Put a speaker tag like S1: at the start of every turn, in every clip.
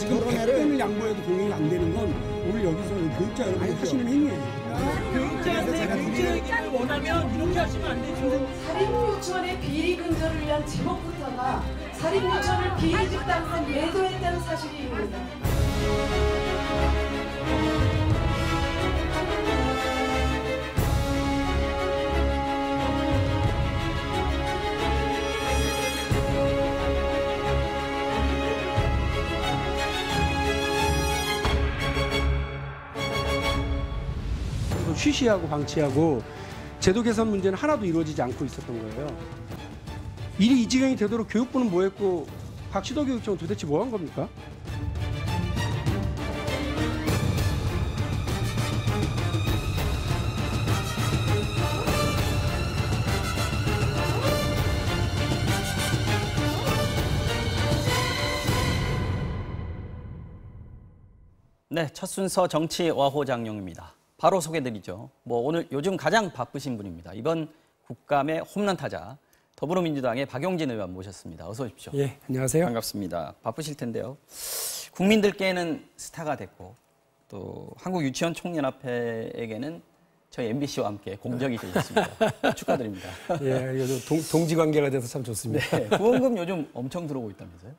S1: 지금
S2: 토론회를
S1: 100번을 양보해도 동의가 안 되는 건 오늘 여기서 교육자 여러분이 하시는 행위예요.
S3: 교육자한테 문제를 원하면 이렇게 하시면 안 되죠.
S4: 사립유치원의 비리 근절을 위한 제목부터가 사립유치원을 비리 집단으로 매도했다는 사실입니다.
S1: 쉬쉬하고 방치하고 제도 개선 문제는 하나도 이루어지지 않고 있었던 거예요. 일이 이 지경이 되도록 교육부는 뭐 했고 박시도 교육청은 도대체 뭐 한 겁니까?
S5: 네, 첫 순서 정치 와호장룡입니다. 바로 소개드리죠. 오늘 요즘 가장 바쁘신 분입니다. 이번 국감의 홈런 타자 더불어민주당의 박용진 의원 모셨습니다. 어서 오십시오.
S1: 예, 안녕하세요.
S5: 반갑습니다. 바쁘실 텐데요. 국민들께는 스타가 됐고 또 한국유치원 총연합회에게는 저희 MBC와 함께 공적이 되셨습니다. 축하드립니다.
S1: 예, 동지 관계가 돼서 참 좋습니다.
S5: 네, 후원금 요즘 엄청 들어오고 있다면서요?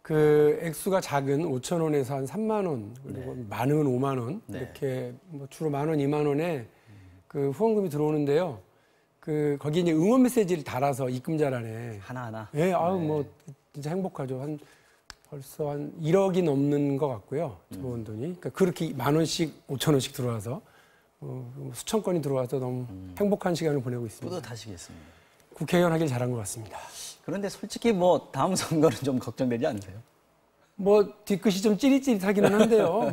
S1: 그 액수가 작은 5천 원에서 한 3만 원 그리고 많은 5만 원 이렇게 주로 1만 원, 2만 원에 그 후원금이 들어오는데요. 그 거기 이제 응원 메시지를 달아서 입금자란에
S5: 하나하나.
S1: 예, 아유 진짜 행복하죠. 벌써 한 1억이 넘는 것 같고요. 들어온 돈이. 그러니까 그렇게 1만 원씩, 5천 원씩 들어와서 수천 건이 들어와서 너무 행복한 시간을 보내고 있습니다.
S5: 뿌듯하시겠습니다.
S1: 국회의원 하길 잘한 것 같습니다.
S5: 그런데 솔직히 다음 선거는 좀 걱정되지 않으세요?
S1: 뒤끝이 좀 찌릿찌릿하기는 한데요.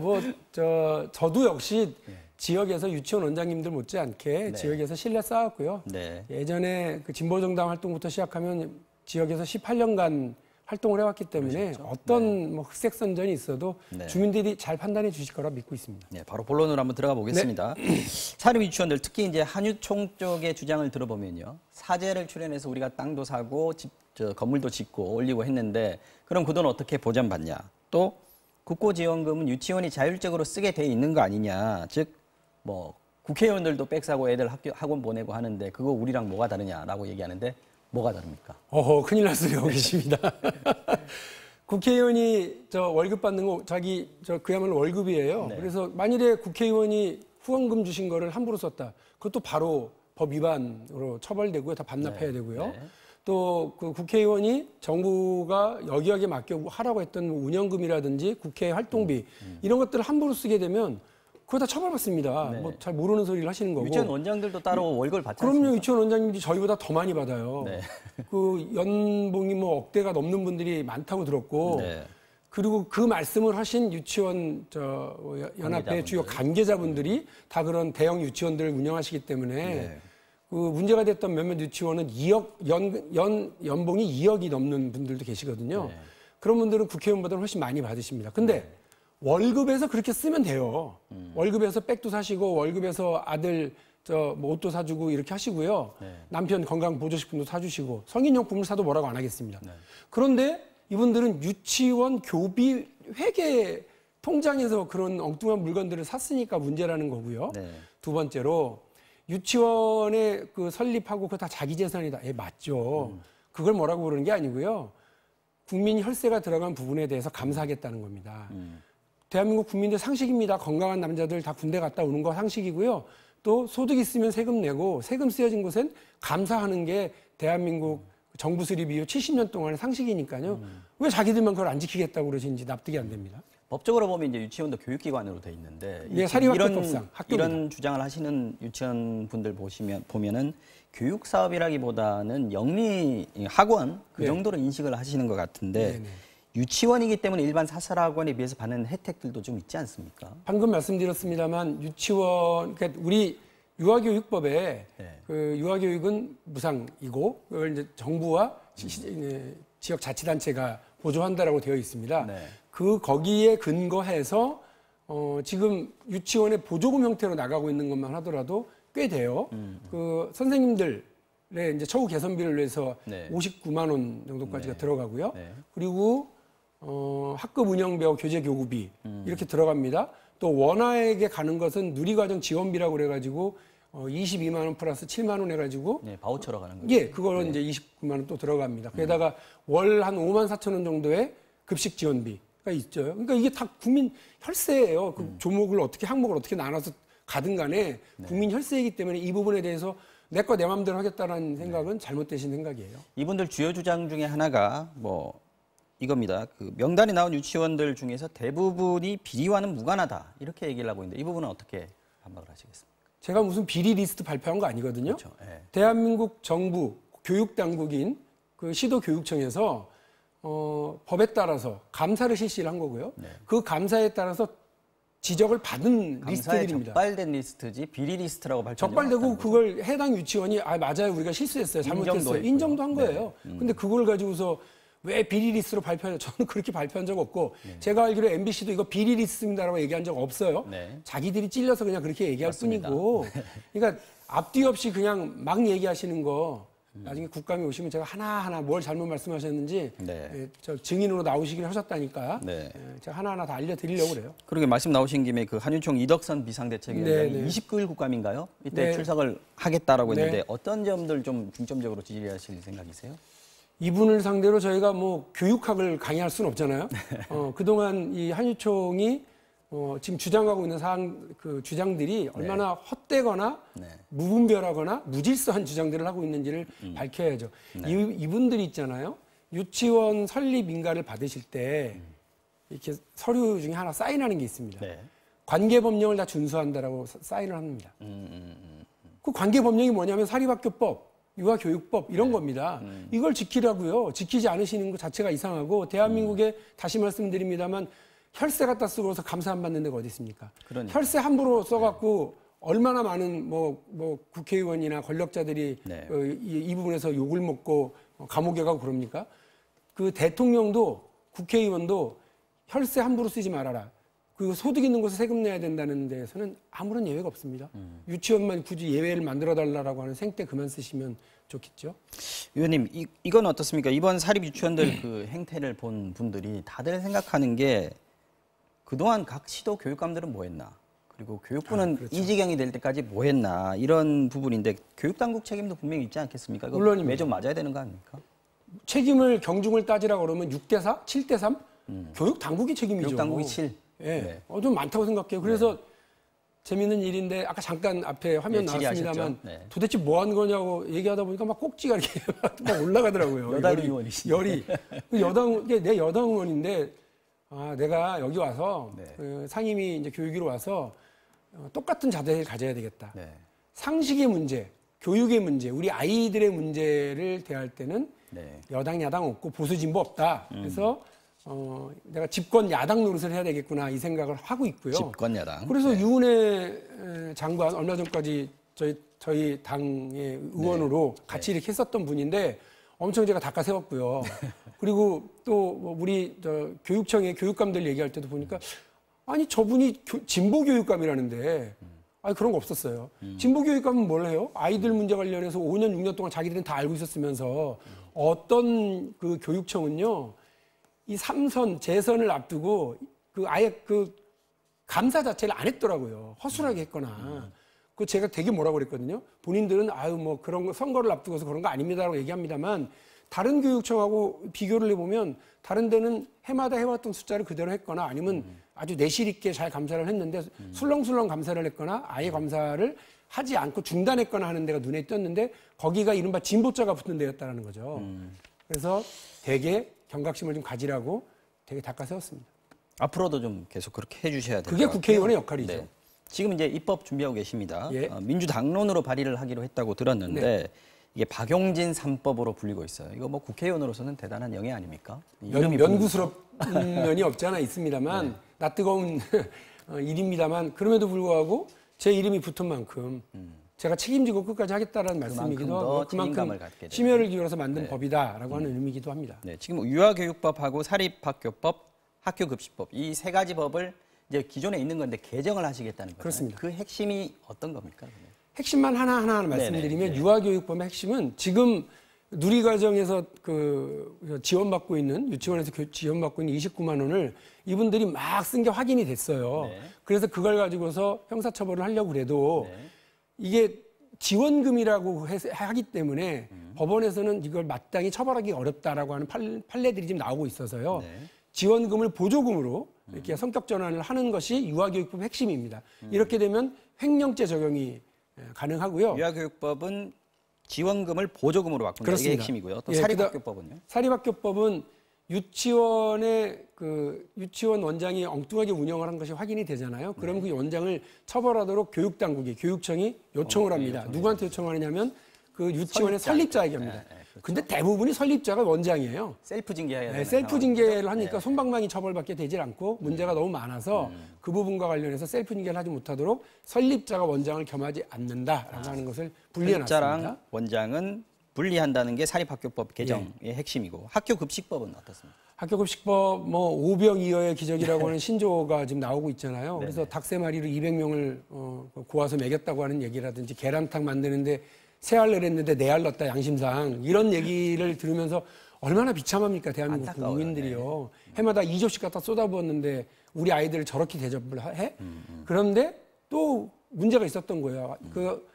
S1: 저도 역시 지역에서 유치원 원장님들 못지않게 지역에서 신뢰 쌓았고요.
S5: 네.
S1: 예전에 그 진보정당 활동부터 시작하면 지역에서 18년간 활동을 해왔기 때문에
S5: 그러셨죠?
S1: 어떤 흑색 선전이 있어도 주민들이 잘 판단해 주실 거라 믿고 있습니다.
S5: 네, 바로 본론으로 한번 들어가 보겠습니다. 사립유치원들 특히 이제 한유총 쪽의 주장을 들어보면요, 사재를 출연해서 우리가 땅도 사고 건물도 짓고 올리고 했는데 그럼 그 돈 어떻게 보전받냐? 또 국고지원금은 유치원이 자율적으로 쓰게 돼 있는 거 아니냐? 즉 국회의원들도 백 사고 애들 학원 보내고 하는데 그거 우리랑 뭐가 다르냐라고 얘기하는데. 뭐가 다릅니까?
S1: 큰일 날 소리 하고 계십니다. 국회의원이 월급 받는 거 그야말로 월급이에요.
S5: 네.
S1: 그래서 만일에 국회의원이 후원금 주신 거를 함부로 썼다. 그것도 바로 법 위반으로 처벌되고요. 다 반납해야 되고요.
S5: 네.
S1: 또 그 국회의원이 정부가 여기저기 맡겨 하라고 했던 운영금이라든지 국회 활동비 이런 것들을 함부로 쓰게 되면 그거 다 처벌받습니다.
S5: 네.
S1: 잘 모르는 소리를 하시는 거고.
S5: 유치원 원장들도 따로 월급을 받지 않습니까?
S1: 그럼요. 유치원 원장님들이 저희보다 더 많이 받아요.
S5: 네.
S1: 그 연봉이 억대가 넘는 분들이 많다고 들었고, 그리고 그 말씀을 하신 유치원 연합회 주요 관계자분들이 다 그런 대형 유치원들을 운영하시기 때문에 그 문제가 됐던 몇몇 유치원은 2억 연봉이 2억이 넘는 분들도 계시거든요. 그런 분들은 국회의원보다 훨씬 많이 받으십니다. 근데 월급에서 그렇게 쓰면 돼요. 월급에서 백도 사시고 월급에서 아들 옷도 사주고 이렇게 하시고요. 남편 건강보조식품도 사주시고 성인용품을 사도 뭐라고 안 하겠습니다. 그런데 이분들은 유치원 교비 회계 통장에서 그런 엉뚱한 물건들을 샀으니까 문제라는 거고요. 두 번째로 유치원에 설립하고 그거 다 자기 재산이다. 맞죠. 그걸 뭐라고 그러는 게 아니고요. 국민 혈세가 들어간 부분에 대해서 감사하겠다는 겁니다. 대한민국 국민들 상식입니다. 건강한 남자들 다 군대 갔다 오는 거 상식이고요. 또 소득 있으면 세금 내고 세금 쓰여진 곳엔 감사하는 게 대한민국 정부 수립 이후 70년 동안의 상식이니까요. 왜 자기들만 그걸 안 지키겠다고 그러시는지 납득이 안 됩니다.
S5: 법적으로 보면 이제 유치원도 교육기관으로 돼 있는데
S1: 사립학교법상
S5: 이런 주장을 하시는 유치원 분들 보면은 교육 사업이라기보다는 영리 학원 그 정도로 인식을 하시는 것 같은데. 유치원이기 때문에 일반 사설학원에 비해서 받는 혜택들도 좀 있지 않습니까?
S1: 방금 말씀드렸습니다만 유치원, 그러니까 우리 유아교육법에 그 유아교육은 무상이고 그걸 이제 정부와 지역 자치단체가 보조한다라고 되어 있습니다. 거기에 근거해서 지금 유치원의 보조금 형태로 나가고 있는 것만 하더라도 꽤 돼요. 그 선생님들의 이제 처우 개선비를 위해서 59만 원 정도까지가 들어가고요. 그리고 학급 운영비하고 교재 교구비 이렇게 들어갑니다. 또 원아에게 가는 것은 누리과정 지원비라고 그래가지고 22만 원 플러스 7만 원 해가지고
S5: 네, 바우처로 가는 거죠.
S1: 예, 그거는 이제 29만 원 또 들어갑니다. 게다가 월 한 5만 4천 원 정도의 급식 지원비가 있죠. 그러니까 이게 다 국민 혈세예요. 그 조목을 어떻게 항목을 어떻게 나눠서 가든 간에 국민 혈세이기 때문에 이 부분에 대해서 내 거 내 마음대로 하겠다라는 생각은 잘못되신 생각이에요.
S5: 이분들 주요 주장 중에 하나가 뭐 이겁니다. 그 명단에 나온 유치원들 중에서 대부분이 비리와는 무관하다 이렇게 얘기를 하고 있는데 이 부분은 어떻게 반박을 하시겠습니까?
S1: 제가 무슨 비리 리스트 발표한 거 아니거든요.
S5: 그렇죠. 예.
S1: 대한민국 정부 교육당국인 그 시도교육청에서 법에 따라서 감사를 실시를 한 거고요.
S5: 네.
S1: 그 감사에 따라서 지적을 받은
S5: 감사에
S1: 리스트들입니다.
S5: 적발된 리스트지 비리 리스트라고 발표.
S1: 적발되고 그걸 해당 유치원이 맞아요 우리가 실수했어요 잘못했어요 인정도 한 거예요. 근데 그걸 가지고서 왜 비리 리스트로 발표하냐 저는 그렇게 발표한 적 없고 제가 알기로 MBC도 이거 비리 리스트입니다라고 얘기한 적 없어요.
S5: 네.
S1: 자기들이 찔려서 그냥 그렇게 얘기할
S5: 맞습니다.
S1: 뿐이고 그러니까 앞뒤 없이 그냥 막 얘기하시는 거 나중에 국감에 오시면 제가 하나하나 뭘 잘못 말씀하셨는지
S5: 네.
S1: 예, 저 증인으로 나오시기를 하셨다니까
S5: 네.
S1: 예, 제가 하나하나 다 알려드리려고 그래요.
S5: 그러게 말씀 나오신 김에 그 한윤총 이덕선 비상대책위원장이
S1: 네, 네.
S5: 29일 국감인가요? 이때
S1: 네.
S5: 출석을 하겠다라고 했는데
S1: 네.
S5: 어떤 점들 좀 중점적으로 지지하실 생각이세요?
S1: 이분을 상대로 저희가 뭐 교육학을 강의할 수는 없잖아요. 그동안 이 한유총이 지금 주장하고 있는 그 주장들이 얼마나 헛되거나
S5: 네.
S1: 무분별하거나 무질서한 주장들을 하고 있는지를 밝혀야죠. 이분들이 있잖아요. 유치원 설립 인가를 받으실 때 이렇게 서류 중에 하나 사인하는 게 있습니다.
S5: 네.
S1: 관계 법령을 다 준수한다라고 사인을 합니다. 그 관계 법령이 뭐냐면 사립학교법, 유아교육법 이런 겁니다. 이걸 지키라고요. 지키지 않으시는 것 자체가 이상하고 대한민국에 다시 말씀드립니다만 혈세 갖다 쓰고서 감사 안 받는 데가 어디 있습니까?
S5: 그러니까.
S1: 혈세 함부로 써갖고 얼마나 많은 뭐 국회의원이나 권력자들이
S5: 네.
S1: 이 부분에서 욕을 먹고 감옥에 가고 그럽니까? 그 대통령도 국회의원도 혈세 함부로 쓰지 말아라. 그 소득 있는 곳에 세금 내야 된다는 데에서는 아무런 예외가 없습니다. 유치원만 굳이 예외를 만들어달라고 하는 생떼 그만 쓰시면 좋겠죠.
S5: 의원님, 이건 어떻습니까? 이번 사립 유치원들 그 행태를 본 분들이 다들 생각하는 게 그동안 각 시도 교육감들은 뭐 했나? 그리고 교육부는
S1: 그렇죠.
S5: 이 지경이 될 때까지 뭐 했나? 이런 부분인데 교육당국 책임도 분명히 있지 않겠습니까? 이거
S1: 물론입니다.
S5: 매점 맞아야 되는 거 아닙니까?
S1: 책임을 경중을 따지라고 그러면 6대4, 7대3? 교육 당국이 책임이죠.
S5: 교육당국이 7.
S1: 예.
S5: 네.
S1: 좀 많다고 생각해요. 그래서 재밌는 일인데 아까 잠깐 앞에 화면
S5: 네,
S1: 나왔습니다만
S5: 질의하셨죠. 네.
S1: 도대체 뭐 한 거냐고 얘기하다 보니까 막 꼭지가 이렇게 막 올라가더라고요.
S5: 여당 의원이시죠.
S1: 열이. 이게 내 여당 의원인데 내가 여기 와서
S5: 네.
S1: 그 상임위 이제 교육위로 와서 똑같은 자세를 가져야 되겠다.
S5: 네.
S1: 상식의 문제, 교육의 문제, 우리 아이들의 문제를 대할 때는
S5: 네.
S1: 여당 야당 없고 보수 진보 없다. 그래서 내가 집권 야당 노릇을 해야 되겠구나 이 생각을 하고 있고요.
S5: 집권 야당.
S1: 그래서
S5: 네.
S1: 유은혜 장관 얼마 전까지 저희 당의 의원으로 같이 이렇게 했었던 분인데 엄청 제가 닦아 세웠고요. 그리고 또 우리 교육청의 교육감들 얘기할 때도 보니까 아니 저분이 진보 교육감이라는데 아니 그런 거 없었어요. 진보 교육감은 뭘 해요? 아이들 문제 관련해서 5년 6년 동안 자기들은 다 알고 있었으면서 어떤 그 교육청은요. 이 3선 재선을 앞두고 아예 감사 자체를 안 했더라고요. 허술하게 했거나. 그 제가 되게 뭐라고 그랬거든요. 본인들은 뭐 그런 거 선거를 앞두고서 그런 거 아닙니다라고 얘기합니다만 다른 교육청하고 비교를 해보면 다른 데는 해마다 해왔던 숫자를 그대로 했거나 아니면 아주 내실 있게 잘 감사를 했는데 술렁술렁 감사를 했거나 아예 감사를 하지 않고 중단했거나 하는 데가 눈에 띄었는데 거기가 이른바 진보자가 붙는 데였다는 거죠. 그래서 되게 경각심을 좀 가지라고 되게 닦아 세웠습니다.
S5: 앞으로도 좀 계속 그렇게 해주셔야 돼요.
S1: 그게 국회의원의 역할이죠.
S5: 네. 지금 이제 입법 준비하고 계십니다.
S1: 예.
S5: 민주당론으로 발의를 하기로 했다고 들었는데
S1: 네.
S5: 이게 박용진 3법으로 불리고 있어요. 이거 뭐 국회의원으로서는 대단한 영예 아닙니까?
S1: 연구스럽은 면이 없지 않아 있습니다만
S5: 네.
S1: 낯뜨거운 일입니다만 그럼에도 불구하고 제 이름이 붙은 만큼 제가 책임지고 끝까지 하겠다라는 말씀이기도 하고 그만큼 심혈을 기울여서 만든 법이다라고 하는 의미이기도 합니다.
S5: 네, 지금 유아교육법하고 사립학교법, 학교급식법 이 세 가지 법을 이제 기존에 있는 건데 개정을 하시겠다는 거죠.
S1: 그렇습니다.
S5: 그 핵심이 어떤 겁니까?
S1: 핵심만 하나하나 말씀드리면
S5: 네네.
S1: 유아교육법의 핵심은 지금 누리과정에서 지원받고 있는 유치원에서 지원받고 있는 29만 원을 이분들이 막 쓴 게 확인이 됐어요.
S5: 네.
S1: 그래서 그걸 가지고서 형사처벌을 하려고 그래도
S5: 네.
S1: 이게 지원금이라고 하기 때문에 법원에서는 이걸 마땅히 처벌하기 어렵다라고 하는 판례들이 지금 나오고 있어서요.
S5: 네.
S1: 지원금을 보조금으로 이렇게 성격 전환을 하는 것이 유아교육법 핵심입니다. 이렇게 되면 횡령죄 적용이 가능하고요.
S5: 유아교육법은 지원금을 보조금으로 바꾼다.
S1: 그렇습니다.
S5: 이게 핵심이고요. 또
S1: 예,
S5: 사립학교법은요?
S1: 사립학교법은 유치원의 유치원 원장이 엉뚱하게 운영을 한 것이 확인이 되잖아요. 그럼 그 원장을 처벌하도록 교육당국이 교육청이 요청을 합니다. 누구한테 요청하느냐면 그 유치원의 설립자에게 합니다.
S5: 그렇죠.
S1: 근데 대부분이 설립자가 원장이에요.
S5: 셀프 징계해야 되는
S1: 셀프 징계를 하니까
S5: 네.
S1: 솜방망이 처벌받게 되질 않고 문제가 너무 많아서 그 부분과 관련해서 셀프 징계를 하지 못하도록 설립자가 원장을 겸하지 않는다라고 하는 것을 분리해놨습니다.
S5: 설립자랑 원장은 분리한다는 게 사립학교법 개정의 핵심이고 학교급식법은 어떻습니까?
S1: 학교급식법 오병이어의 기적이라고 하는 신조어가 지금 나오고 있잖아요. 그래서
S5: 네네.
S1: 닭 3마리를 200명을 고아서 먹였다고 하는 얘기라든지 계란탕 만드는데 새 알을 했는데 네 알 넣었다 양심상 이런 얘기를 들으면서 얼마나 비참합니까 대한민국
S5: 안타까워요.
S1: 국민들이요. 해마다 2접시 갖다 쏟아부었는데 우리 아이들을 저렇게 대접을 해? 그런데 또 문제가 있었던 거예요. 그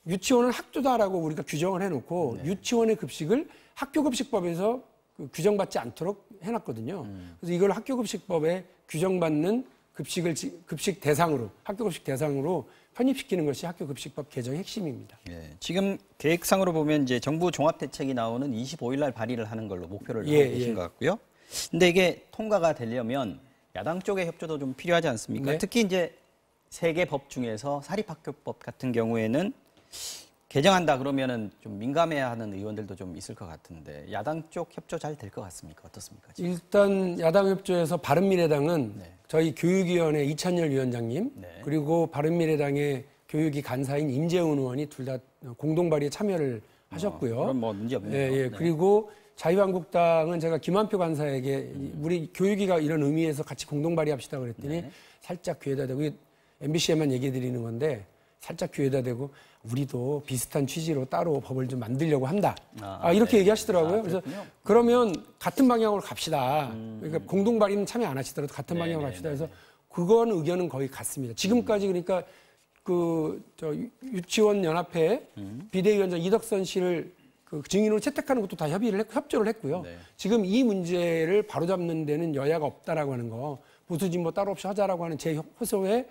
S1: 유치원은 학교다라고 우리가 규정을 해놓고 유치원의 급식을 학교급식법에서 규정받지 않도록 해놨거든요. 그래서 이걸 학교급식법에 규정받는 급식 대상으로 학교급식 대상으로 편입시키는 것이 학교급식법 개정의 핵심입니다.
S5: 예, 지금 계획상으로 보면 이제 정부 종합대책이 나오는 25일 날 발의를 하는 걸로 목표를 하고 계신 것 같고요. 근데 이게 통과가 되려면 야당 쪽의 협조도 좀 필요하지 않습니까?
S1: 네.
S5: 특히 이제 세 개 법 중에서 사립학교법 같은 경우에는 개정한다 그러면은 좀 민감해하는 의원들도 좀 있을 것 같은데 야당 쪽 협조 잘 될 것 같습니까? 어떻습니까? 지금?
S1: 일단 야당 협조에서 바른미래당은 저희 교육위원회 이찬열 위원장님 그리고 바른미래당의 교육위 간사인 임재훈 의원이 둘 다 공동 발의에 참여를 하셨고요.
S5: 그럼 뭐 문제 없네요.
S1: 예. 그리고 자유한국당은 제가 김한표 간사에게 우리 교육위가 이런 의미에서 같이 공동 발의합시다 그랬더니 살짝 귀에다 대고 MBC에만 얘기 드리는 건데 살짝 귀에다 대고 우리도 비슷한 취지로 따로 법을 좀 만들려고 한다. 이렇게 얘기하시더라고요. 그래서 그러면 같은 방향으로 갑시다. 그러니까 공동 발의는 참여 안 하시더라도 같은 방향으로 갑시다. 그래서 그건 의견은 거의 같습니다. 지금까지 그러니까 유치원 연합회 비대위원장 이덕선 씨를 그 증인으로 채택하는 것도 다 협조를 했고요. 지금 이 문제를 바로잡는 데는 여야가 없다라고 하는 거, 보수진보 따로 없이 하자라고 하는 제 호소에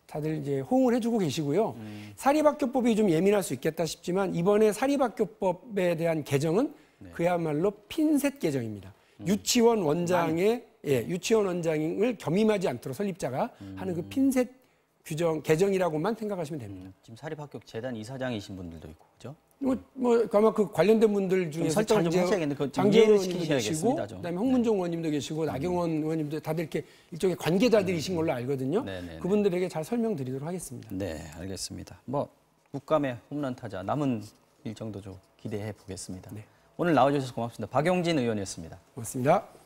S1: 다들 이제 호응을 해주고 계시고요. 사립학교법이 좀 예민할 수 있겠다 싶지만 이번에 사립학교법에 대한 개정은 그야말로 핀셋 개정입니다. 유치원 원장의 유치원 원장을 겸임하지 않도록 설립자가 하는 그 핀셋 개정이라고만 생각하시면 됩니다.
S5: 지금 사립학교 재단 이사장이신 분들도 있고, 그죠?
S1: 아마 그 관련된 분들 중에서
S5: 설정을 좀 하셔야겠는데 그
S1: 장재원
S5: 이해를
S1: 의원님도
S5: 시키셔야겠습니다,
S1: 계시고,
S5: 좀.
S1: 그다음에 홍문종 의원님도 계시고, 나경원 의원님도 다들 이렇게 일종의 관계자들이신 걸로 알거든요. 그분들에게 잘 설명드리도록 하겠습니다.
S5: 네, 알겠습니다. 국감의 홈런 타자 남은 일정도 좀 기대해 보겠습니다. 오늘 나와주셔서 고맙습니다. 박용진 의원이었습니다.
S1: 고맙습니다.